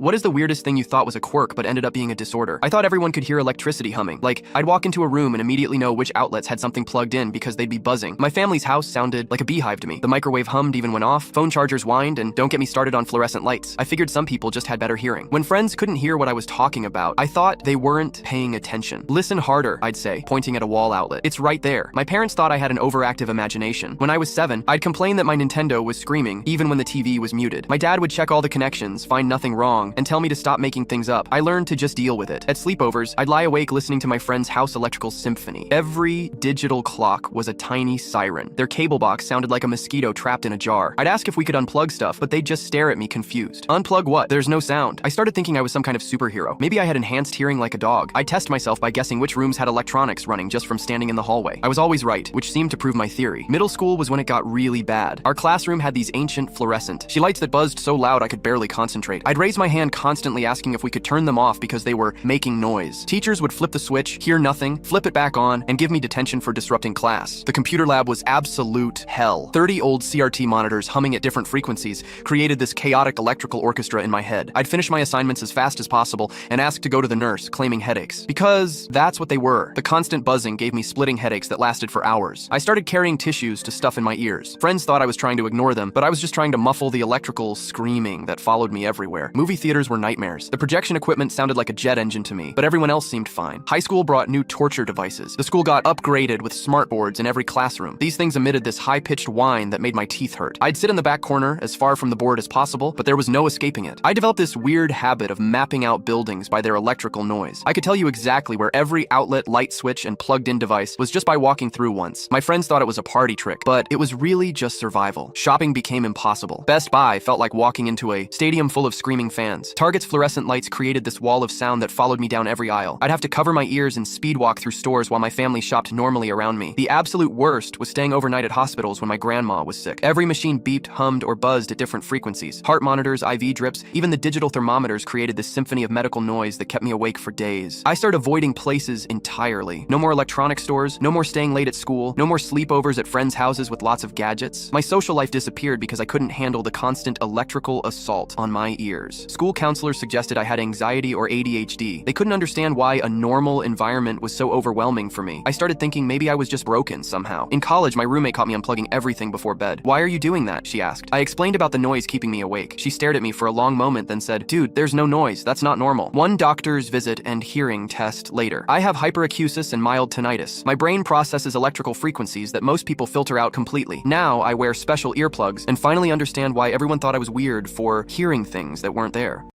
What is the weirdest thing you thought was a quirk but ended up being a disorder? I thought everyone could hear electricity humming. Like, I'd walk into a room and immediately know which outlets had something plugged in because they'd be buzzing. My family's house sounded like a beehive to me. The microwave hummed even went off, phone chargers whined, and don't get me started on fluorescent lights. I figured some people just had better hearing. When friends couldn't hear what I was talking about, I thought they weren't paying attention. Listen harder, I'd say, pointing at a wall outlet. It's right there. My parents thought I had an overactive imagination. When I was 7, I'd complain that my Nintendo was screaming, even when the TV was muted. My dad would check all the connections, find nothing wrong, and tell me to stop making things up. I learned to just deal with it. At sleepovers, I'd lie awake listening to my friend's house electrical symphony. Every digital clock was a tiny siren. Their cable box sounded like a mosquito trapped in a jar. I'd ask if we could unplug stuff, but they'd just stare at me confused. Unplug what? There's no sound. I started thinking I was some kind of superhero. Maybe I had enhanced hearing like a dog. I'd test myself by guessing which rooms had electronics running just from standing in the hallway. I was always right, which seemed to prove my theory. Middle school was when it got really bad. Our classroom had these ancient fluorescent lights that buzzed so loud I could barely concentrate. I'd raise my hand constantly asking if we could turn them off because they were making noise. Teachers would flip the switch, hear nothing, flip it back on, and give me detention for disrupting class. The computer lab was absolute hell. 30 old CRT monitors humming at different frequencies created this chaotic electrical orchestra in my head. I'd finish my assignments as fast as possible and ask to go to the nurse, claiming headaches. Because that's what they were. The constant buzzing gave me splitting headaches that lasted for hours. I started carrying tissues to stuff in my ears. Friends thought I was trying to ignore them, but I was just trying to muffle the electrical screaming that followed me everywhere. Movie theaters were nightmares. The projection equipment sounded like a jet engine to me, but everyone else seemed fine. High school brought new torture devices. The school got upgraded with smart boards in every classroom. These things emitted this high-pitched whine that made my teeth hurt. I'd sit in the back corner as far from the board as possible, but there was no escaping it. I developed this weird habit of mapping out buildings by their electrical noise. I could tell you exactly where every outlet, light switch, and plugged-in device was just by walking through once. My friends thought it was a party trick, but it was really just survival. Shopping became impossible. Best Buy felt like walking into a stadium full of screaming fans. Target's fluorescent lights created this wall of sound that followed me down every aisle. I'd have to cover my ears and speed walk through stores while my family shopped normally around me. The absolute worst was staying overnight at hospitals when my grandma was sick. Every machine beeped, hummed, or buzzed at different frequencies. Heart monitors, IV drips, even the digital thermometers created this symphony of medical noise that kept me awake for days. I started avoiding places entirely. No more electronic stores, no more staying late at school, no more sleepovers at friends' houses with lots of gadgets. My social life disappeared because I couldn't handle the constant electrical assault on my ears. School counselors suggested I had anxiety or ADHD. They couldn't understand why a normal environment was so overwhelming for me. I started thinking maybe I was just broken somehow. In college, my roommate caught me unplugging everything before bed. "Why are you doing that?" she asked. I explained about the noise keeping me awake. She stared at me for a long moment, then said, "Dude, there's no noise. That's not normal." One doctor's visit and hearing test later. I have hyperacusis and mild tinnitus. My brain processes electrical frequencies that most people filter out completely. Now I wear special earplugs and finally understand why everyone thought I was weird for hearing things that weren't there.